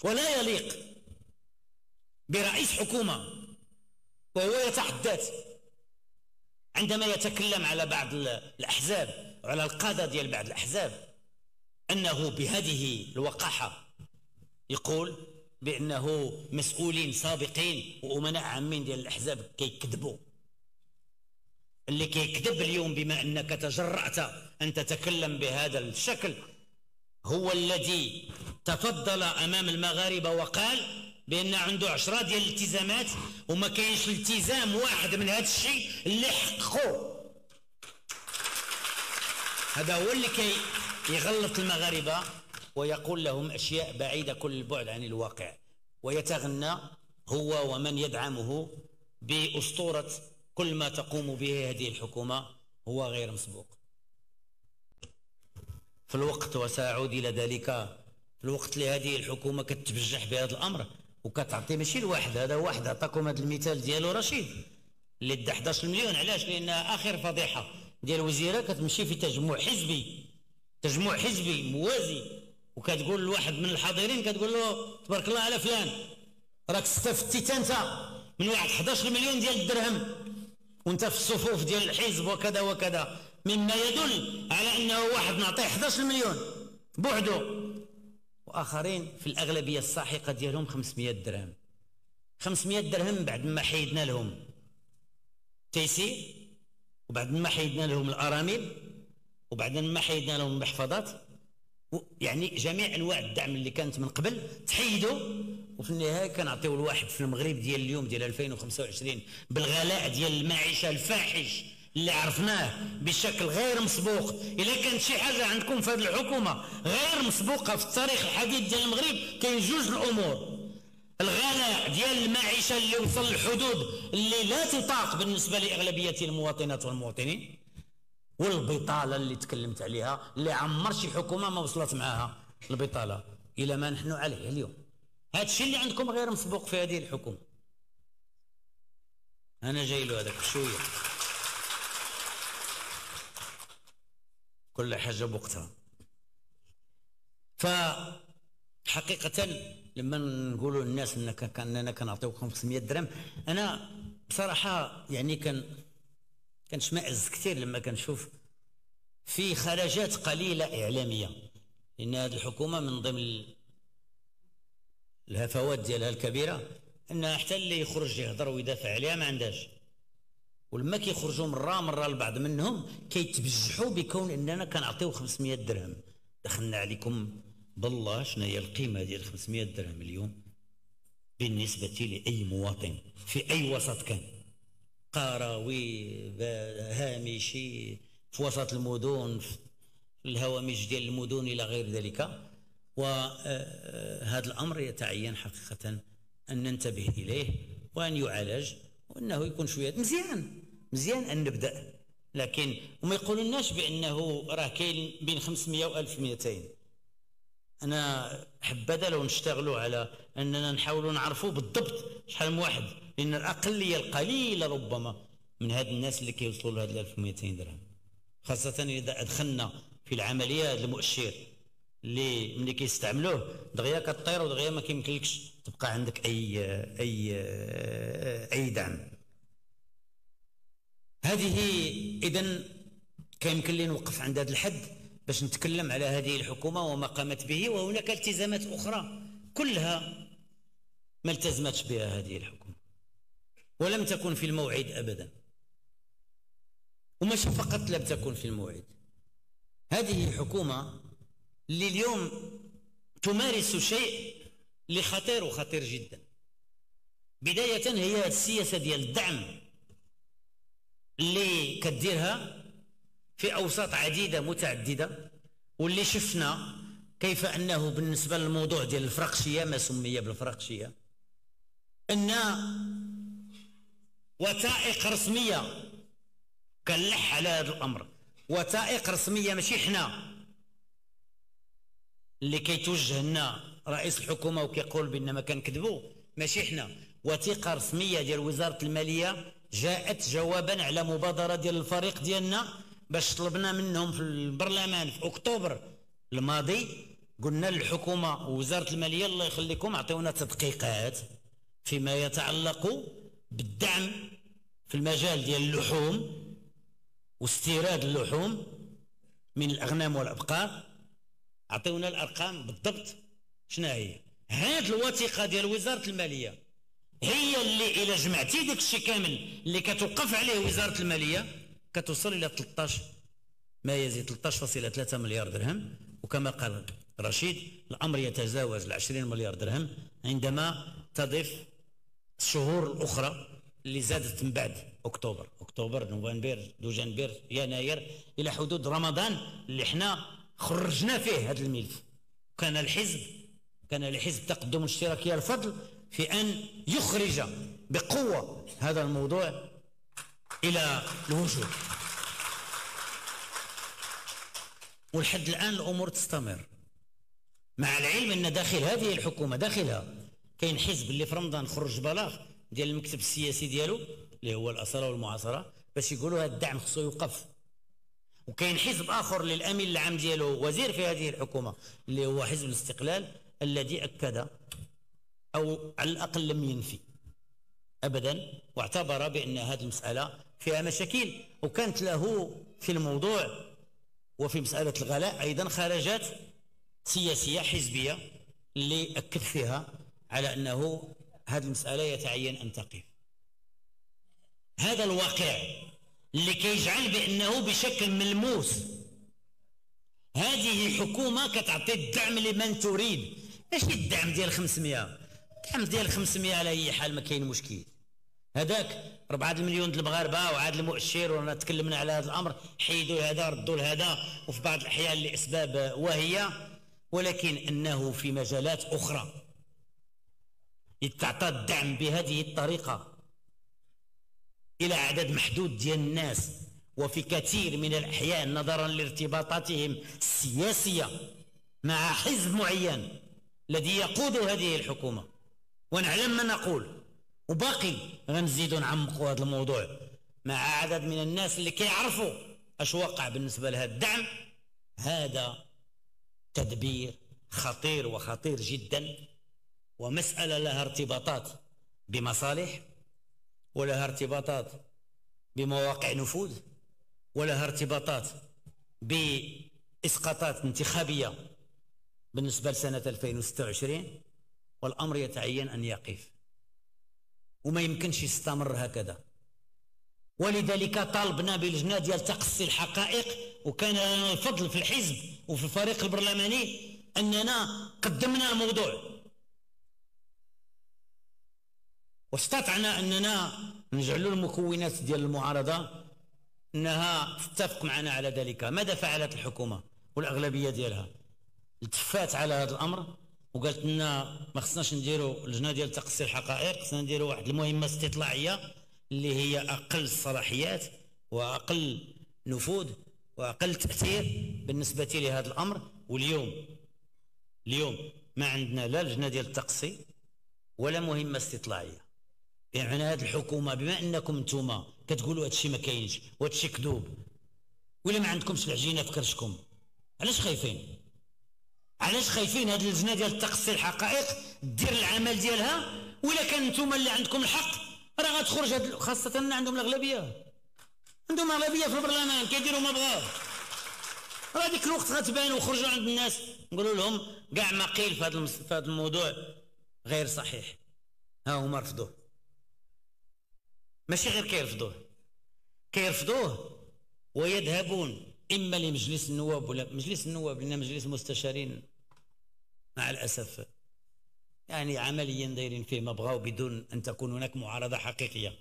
ولا يليق برئيس حكومة وهو يتحدث عندما يتكلم على بعض الأحزاب وعلى القادة ديال بعض الأحزاب أنه بهذه الوقاحة يقول بأنه مسؤولين سابقين وأمناء عامين ديال الأحزاب كيكذبوا. اللي كيكذب اليوم بما أنك تجرأت أن تتكلم بهذا الشكل هو الذي تفضل أمام المغاربة وقال بأن عنده 10 ديال الالتزامات وما كاينش التزام واحد من هذا الشيء اللي حققه. هذا هو اللي يغلط المغاربة ويقول لهم أشياء بعيدة كل البعد عن الواقع، ويتغنى هو ومن يدعمه بأسطورة كل ما تقوم به هذه الحكومة هو غير مسبوق. في الوقت، وسأعود إلى ذلك، في الوقت اللي هذه الحكومة كتبجح بهذا الأمر وكتعطي ماشي لواحد، هذا واحد عطاكم هذا المثال ديالو رشيد اللي دا 11 مليون. علاش؟ لأن آخر فضيحة ديال وزيرة كتمشي في تجمع حزبي موازي وكتقول لواحد من الحاضرين كتقول له تبارك الله على فلان راك استفدتي انت من واحد 11 مليون ديال الدرهم وانت في الصفوف ديال الحزب وكذا وكذا، مما يدل على انه واحد نعطيه 11 مليون بوحده واخرين في الاغلبيه الساحقه ديالهم 500 درهم. 500 درهم بعد ما حيدنا لهم تيسير وبعد ما حيدنا لهم الارامل وبعد ما حيدنا لهم المحفظات، يعني جميع انواع الدعم اللي كانت من قبل تحيدوا، وفي النهايه كنعطيو الواحد في المغرب ديال اليوم ديال 2025 بالغلاء ديال المعيشه الفاحش اللي عرفناه بشكل غير مسبوق. الا كانت شي حاجه عندكم في هذه الحكومه غير مسبوقه في التاريخ الحديث ديال المغرب كاين جوج الامور: الغلاء ديال المعيشه اللي وصل للحدود اللي لا تطاق بالنسبه لاغلبيه المواطنات والمواطنين، والبطاله اللي تكلمت عليها اللي عمر شي حكومه ما وصلت معها البطاله الى ما نحن عليه اليوم. هذا الشيء اللي عندكم غير مسبوق في هذه الحكومه. انا جاي له هذاك شويه، كل حاجه بوقتها. فحقيقه لما نقولوا للناس اننا كنعطيوكم 500 درهم، انا بصراحه يعني كنشمئز كثير لما كنشوف في خرجات قليله اعلاميه، لان هذه الحكومه من ضمن الهفوات ديالها الكبيره انها حتى اللي يخرج يهضر ويدافع عليها ما عندهاش، ولما كيخرجوا مره البعض منهم كيتبجحوا بكون اننا كنعطيو 500 درهم. دخلنا عليكم بالله شنو هي القيمه ديال 500 درهم اليوم بالنسبه لاي مواطن في اي وسط كان، قروي هامشي في وسط المدن في الهوامش ديال المدن الى غير ذلك. وهذا الامر يتعين حقيقه ان ننتبه اليه وان يعالج وانه يكون شويه مزيان ان نبدا، لكن وما يقولولناش بانه راه كاين بين 500 و 1200. انا حبذا لو نشتغلوا على اننا نحاولوا نعرفوا بالضبط شحال من واحد، لان الاقليه القليله ربما من هاد الناس اللي كيوصلوا لهاد 1200 درهم، خاصه اذا ادخلنا في العمليه هذا المؤشر اللي ملي كيستعملوه دغيا كطير ودغيا ما كيمكنلكش تبقى عندك اي دعم. هذه اذا كيمكن لي نوقف عند هذا الحد باش نتكلم على هذه الحكومه وما قامت به، وهناك التزامات اخرى كلها ما التزمتش بها هذه الحكومه ولم تكن في الموعد ابدا، ومش فقط لم تكن في الموعد. هذه الحكومه اللي اليوم تمارس شيء اللي خطير وخطير جدا. بدايه هي السياسه ديال الدعم اللي كديرها في اوساط عديده متعدده، واللي شفنا كيف انه بالنسبه للموضوع ديال الفرقشيه ما سمي بالفرقشيه ان وثائق رسميه كنلح على هذا الامر، وثائق رسميه ماشي حنا اللي كيتوجه لنا رئيس الحكومه وكيقول بان ما كنكذبوا، ماشي حنا، وثيقه رسميه ديال وزاره الماليه جاءت جوابا على مبادره ديال الفريق ديالنا باش طلبنا منهم في البرلمان في اكتوبر الماضي قلنا للحكومة ووزارة المالية الله يخليكم أعطيونا تدقيقات فيما يتعلق بالدعم في المجال ديال اللحوم واستيراد اللحوم من الأغنام والأبقار. أعطيونا الأرقام بالضبط شنو هي. هاد الوثيقة ديال وزارة المالية هي اللي إلا جمعتي داك الشيء كامل اللي كتوقف عليه وزارة المالية كتوصل إلى 13 ما يزيد 13.3 مليار درهم. وكما قال رشيد الأمر يتجاوز 20 مليار درهم عندما تضيف الشهور الأخرى اللي زادت من بعد أكتوبر نوفمبر دجنبر يناير إلى حدود رمضان اللي احنا خرجنا فيه هذا الملف. كان لحزب تقدم الاشتراكية الفضل في أن يخرج بقوة هذا الموضوع إلى الوجود. ولحد الآن الأمور تستمر، مع العلم أن داخل هذه الحكومة داخلها كاين حزب اللي في رمضان خرج بلاغ ديال المكتب السياسي ديالو اللي هو الأصالة والمعاصرة باش يقولوا هذا الدعم خصو يوقف. وكاين حزب آخر للأمين العام ديالو وزير في هذه الحكومة اللي هو حزب الاستقلال الذي أكد أو على الأقل لم ينفي أبدا واعتبر بأن هذه المسألة فيها مشاكل. وكانت له في الموضوع وفي مسألة الغلاء أيضا خرجات سياسية حزبية اللي أكد فيها على أنه هذه المسألة يتعين أن تقف. هذا الواقع اللي كيجعل بأنه بشكل ملموس هذه الحكومة كتعطي الدعم لمن تريد. ماشي الدعم ديال 500 الدعم ديال 500 على أي حال ما كاين مشكل. هذاك 4 المليون ديال المغاربه وعاد المؤشر ورانا تكلمنا على هذا الامر حيدوا هذا ردوا لهذا وفي بعض الاحيان لاسباب واهيه، ولكن انه في مجالات اخرى يتعطى الدعم بهذه الطريقه الى عدد محدود ديال الناس وفي كثير من الاحيان نظرا لارتباطاتهم السياسيه مع حزب معين الذي يقود هذه الحكومه. ونعلم ما نقول وباقي غنزيدوا نعمقوا هذا الموضوع مع عدد من الناس اللي كيعرفوا اش وقع بالنسبه لهذا الدعم. هذا تدبير خطير وخطير جدا ومسألة لها ارتباطات بمصالح ولها ارتباطات بمواقع نفوذ ولها ارتباطات بإسقاطات انتخابية بالنسبة لسنة 2026 والأمر يتعين أن يقف وما يمكنش يستمر هكذا. ولذلك طالبنا بلجنة ديال تقصي الحقائق وكان لنا الفضل في الحزب وفي الفريق البرلماني أننا قدمنا الموضوع واستطعنا أننا نجعلوا المكونات ديال المعارضة أنها تتفق معنا على ذلك. ماذا فعلت الحكومة والأغلبية ديالها؟ التفات على هذا الأمر وقالت لنا ما خصناش نديروا لجنة ديال تقصي الحقائق، خصنا نديروا واحد المهمة استطلاعية اللي هي أقل الصلاحيات وأقل نفوذ وأقل تأثير بالنسبة لهذا الأمر. واليوم ما عندنا لا لجنة ديال التقصي ولا مهمة استطلاعية. يعني هذه الحكومة بما أنكم انتم كتقولوا هذا الشيء ما كاينش وهذا الشيء كذوب ولا ما عندكمش العجينة في كرشكم، علاش خايفين؟ علاش خايفين هذه اللجنة ديال تقصي الحقائق دير العمل ديالها؟ ولا كان انتم اللي عندكم الحق راه غتخرج خاصة أن عندهم الأغلبية، عندهم أغلبية في البرلمان كيديروا ما بغاو. راه ديك الوقت غتبان وخرجوا عند الناس نقولوا لهم كاع ما قيل في هذا الموضوع غير صحيح. ها هما رفضوه، ماشي غير كيرفضوه ويذهبون إما لمجلس النواب ولا مجلس النواب لأن مجلس المستشارين مع الأسف يعني عمليا دايرين فيه ما بغاو بدون أن تكون هناك معارضة حقيقية.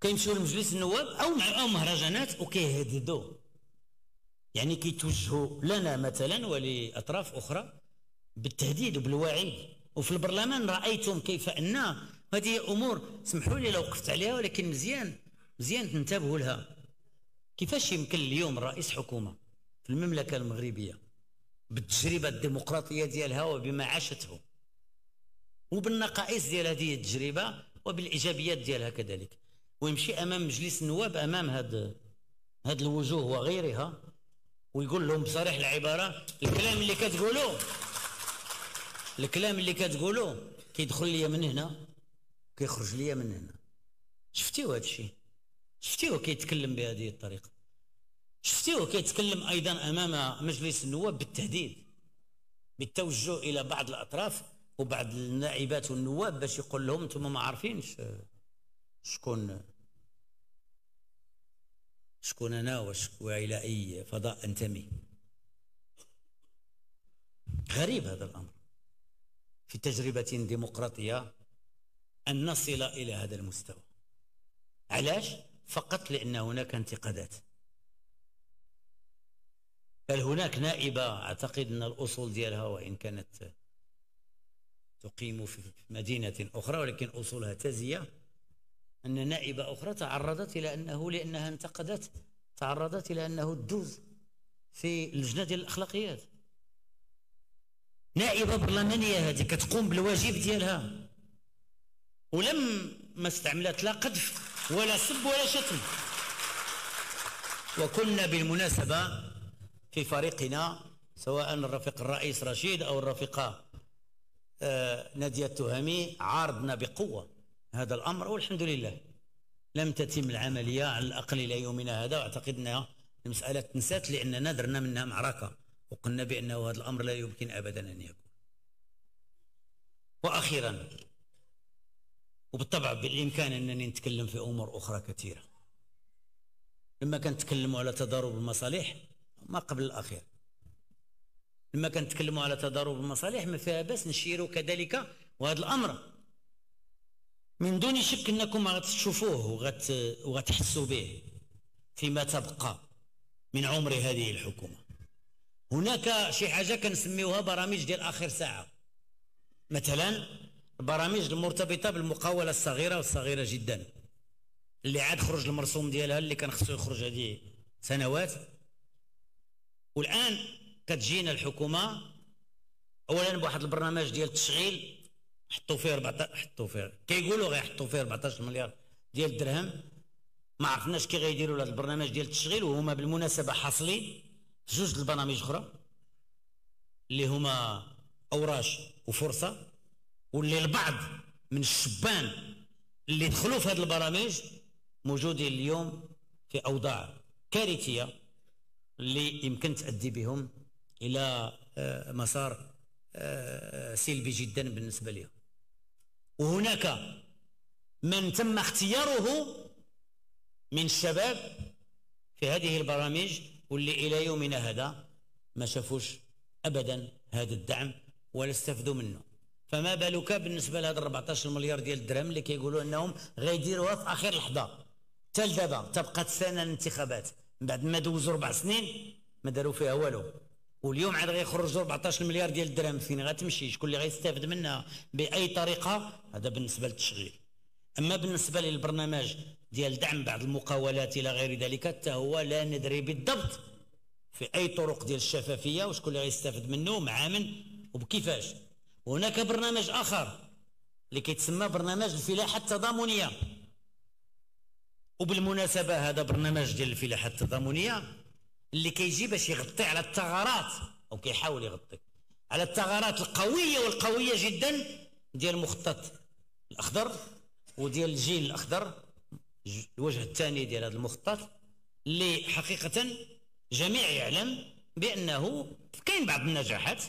كيمشيو لمجلس النواب أو مهرجانات وكيهددوا، يعني كيتوجهوا لنا مثلا ولأطراف أخرى بالتهديد وبالوعيد. وفي البرلمان رأيتم كيف أن هذه أمور سمحوا لي لو وقفت عليها ولكن مزيان تنتبهوا لها. كيفاش يمكن اليوم رئيس حكومة في المملكة المغربية بالتجربة الديمقراطية ديالها وبما عاشته وبالنقائص ديال هذه التجربة وبالإيجابيات ديالها كذلك ويمشي أمام مجلس النواب أمام هاد الوجوه وغيرها ويقول لهم بصريح العباره الكلام اللي كتقولوا كيدخل ليا من هنا كيخرج ليا من هنا. شفتيو هذا الشيء؟ شفتيوه كيتكلم بهذه الطريقه؟ شفتيوه كيتكلم ايضا امام مجلس النواب بالتهديد، بالتوجه الى بعض الاطراف وبعض النائبات والنواب باش يقول لهم انتم ما عارفينش شكون انا والى اي فضاء انتمي. غريب هذا الامر في تجربه ديمقراطيه ان نصل الى هذا المستوى. علاش؟ فقط لان هناك انتقادات. بل هناك نائبه اعتقد ان الاصول ديالها وان كانت تقيم في مدينه اخرى ولكن اصولها تازيه، ان نائبه اخرى تعرضت الى انه لانها انتقدت تعرضت الى انه تدوز في اللجنه ديال الاخلاقيات. نائبه برلمانيه هذه كتقوم بالواجب ديالها ولم ما استعملت لا قذف ولا سب ولا شتم. وكنا بالمناسبه في فريقنا سواء الرفيق الرئيس رشيد او الرفيقه ناديه التهامي عارضنا بقوه هذا الامر، والحمد لله لم تتم العمليه على الاقل الى يومنا هذا. واعتقد انها المساله تنسات لاننا درنا منها معركه وقلنا بانه هذا الامر لا يمكن ابدا ان يكون. واخيرا وبالطبع بالامكان انني نتكلم في امور اخرى كثيره. لما كنتكلموا على تضارب المصالح ما قبل الاخير، لما كنتكلموا على تضارب المصالح ما فيها باس نشيروا كذلك، وهذا الامر من دون شك انكم غتشوفوه وغتحسوا به فيما تبقى من عمر هذه الحكومه. هناك شي حاجه كنسميوها برامج ديال اخر ساعه، مثلا البرامج المرتبطه بالمقاوله الصغيره والصغيره جدا اللي عاد خرج المرسوم ديالها اللي كان خصو يخرج هذه سنوات. والان كتجينا الحكومه اولا بواحد البرنامج ديال التشغيل حطوا فيه كيقولوا غيحطوا فيه 14 مليار ديال الدرهم. ما عرفناش كي غيديروا لهذا البرنامج ديال التشغيل، وهما بالمناسبه حاصلين في جوج البرامج اخرى اللي هما اوراش وفرصه، واللي البعض من الشبان اللي دخلوا في هذه البرامج موجودين اليوم في اوضاع كارثيه اللي يمكن تؤدي بهم الى مسار سلبي جدا بالنسبه لهم. وهناك من تم اختياره من الشباب في هذه البرامج واللي الى يومنا هذا ما شافوش ابدا هذا الدعم ولا استفدوا منه. فما بالك بالنسبه لهذا 14 مليار ديال الدرهم اللي كيقولوا انهم غيديروها في اخر لحظه. حتى لدابا تبقى السنه الانتخابات من بعد ما دوزوا 4 سنين ما داروا فيها والو، واليوم عاد غيخرجوا 14 مليار ديال الدرهم. فين غتمشي؟ شكون اللي غيستافد منها باي طريقه؟ هذا بالنسبه للتشغيل. اما بالنسبه للبرنامج ديال دعم بعض المقاولات الى غير ذلك حتى هو لا ندري بالضبط في اي طرق ديال الشفافيه وشكون اللي غيستافد منه مع من وبكيفاش. وهناك برنامج اخر اللي كيتسمى برنامج الفلاحه التضامنيه، وبالمناسبه هذا برنامج ديال الفلاحه التضامنيه اللي كيجي باش يغطي على الثغرات او كيحاول يغطي على الثغرات القويه جدا ديال المخطط الاخضر وديال الجيل الاخضر، الوجه الثاني ديال هذا المخطط اللي حقيقه جميع يعلم بانه كاين بعض النجاحات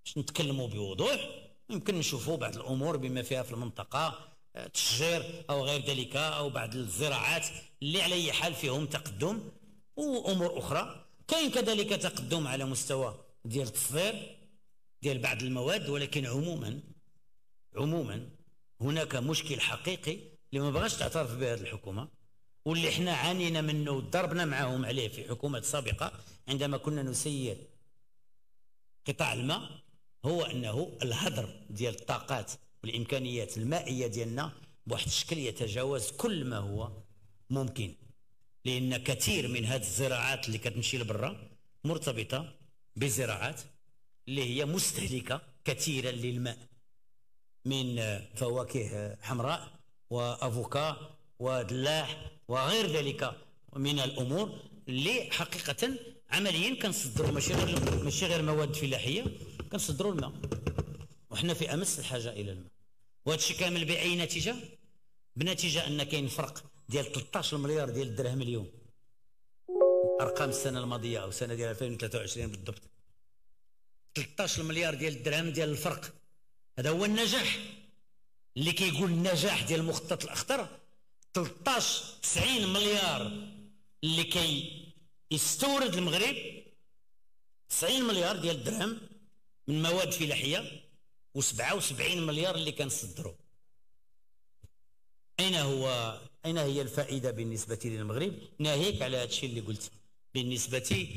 باش نتكلموا بوضوح. يمكن نشوفوا بعض الامور بما فيها في المنطقه تشجير او غير ذلك او بعض الزراعات اللي على اي حال فيهم تقدم، وامور اخرى كاين كذلك تقدم على مستوى ديال التصدير ديال بعض المواد. ولكن عموما هناك مشكل حقيقي اللي ما بغاش تعترف به هذه الحكومه واللي احنا عانينا منه وضربنا معهم عليه في حكومات سابقه عندما كنا نسير قطاع الماء، هو انه الهدر ديال الطاقات والامكانيات المائيه ديالنا بواحد الشكل يتجاوز كل ما هو ممكن، لان كثير من هذه الزراعات اللي كتمشي لبرا مرتبطه بزراعات اللي هي مستهلكه كثيرا للماء من فواكه حمراء وافوكا ودلاح وغير ذلك من الامور اللي حقيقه عمليا كنصدروا ماشي غير مواد فلاحيه، كنصدروا الماء، وحنا في امس الحاجه الى الماء. وهذا الشيء كامل باي نتيجه؟ بنتيجه ان كاين فرق ديال 13 مليار ديال الدرهم اليوم، ارقام السنه الماضيه او السنه ديال 2023 بالضبط. 13 مليار ديال الدرهم ديال الفرق. هذا هو النجاح اللي كيقول النجاح ديال المخطط الاخضر. 90 مليار اللي يستورد المغرب 90 مليار ديال الدرهم من مواد فلاحيه، و77 مليار اللي كنصدروا. اين هي الفائده بالنسبه للمغرب؟ ناهيك على هذا الشيء اللي قلت بالنسبه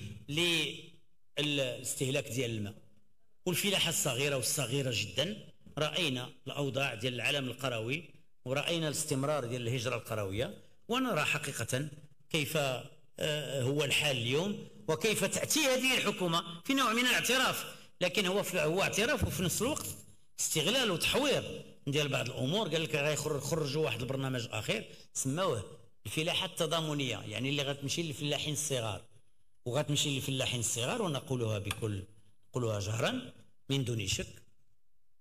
للاستهلاك ديال الماء والفلاحه الصغيره والصغيره جدا. راينا الاوضاع ديال العالم القروي، وراينا الاستمرار ديال الهجره القرويه، ونرى حقيقه كيف هو الحال اليوم، وكيف تاتي هذه الحكومه في نوع من الاعتراف، لكن هو اعتراف وفي نفس الوقت استغلال وتحوير ديال بعض الامور. قال لك غيخرجوا واحد البرنامج اخر سموه الفلاحه التضامنيه، يعني اللي غتمشي للفلاحين الصغار، وغتمشي للفلاحين الصغار، ونقولها نقولها جهرا من دون شك،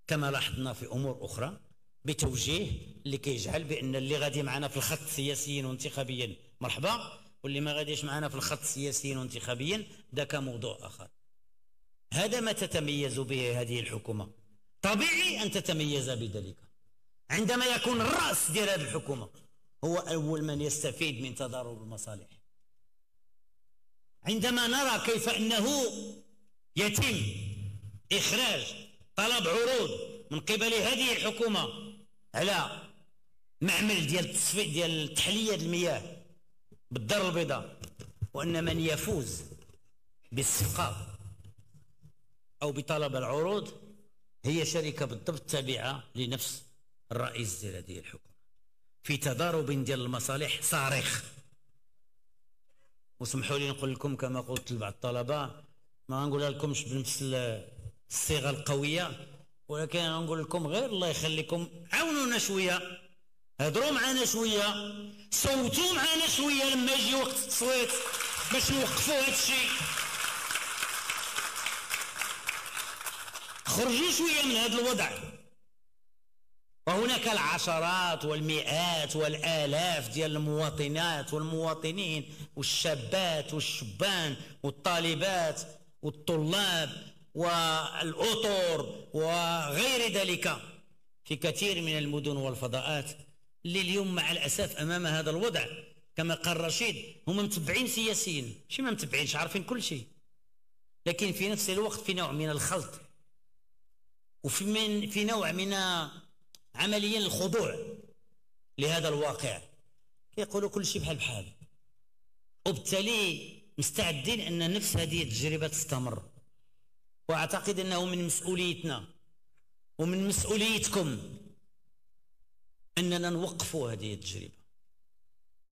كما لاحظنا في امور اخرى، بتوجيه اللي كيجعل بان اللي غادي معنا في الخط سياسيا وانتخابيا مرحبا، واللي ما غاديش معنا في الخط سياسيا وانتخابيا ذاك موضوع اخر. هذا ما تتميز به هذه الحكومه، طبيعي ان تتميز بذلك. عندما يكون الراس ديال هذه الحكومه هو اول من يستفيد من تضارب المصالح، عندما نرى كيف انه يتم اخراج طلب عروض من قبل هذه الحكومه على معمل ديال تحليه المياه بالدار البيضاء، وان من يفوز بالصفقه او بطلب العروض هي شركه بالضبط تابعه لنفس الرئيس ديال هذه الحكومه، في تضارب ديال المصالح صارخ. وسمحوا لي نقول لكم كما قلت لبعض الطلبه، ما نقولها لكمش بنفس الصيغه القويه، ولكن انا نقول لكم غير الله يخليكم عاونونا شويه، هضروا معنا شويه، صوتوا معنا شويه لما يجي وقت التصويت باش نوقفوا هذا الشيء. خرجوا شويه من هذا الوضع. وهناك العشرات والمئات والالاف ديال المواطنات والمواطنين والشابات والشبان والطالبات والطلاب والأطر وغير ذلك في كثير من المدن والفضاءات اللي اليوم مع الأسف أمام هذا الوضع كما قال رشيد هم متبعين سياسيين، ماشي ما متبعينش، عارفين كل شيء، لكن في نفس الوقت في نوع من الخلط وفي نوع من عمليا الخضوع لهذا الواقع. يقولوا كل شيء بحال وبالتالي مستعدين أن نفس هذه التجربة تستمر. وأعتقد أنه من مسؤوليتنا ومن مسؤوليتكم أننا نوقفوا هذه التجربة.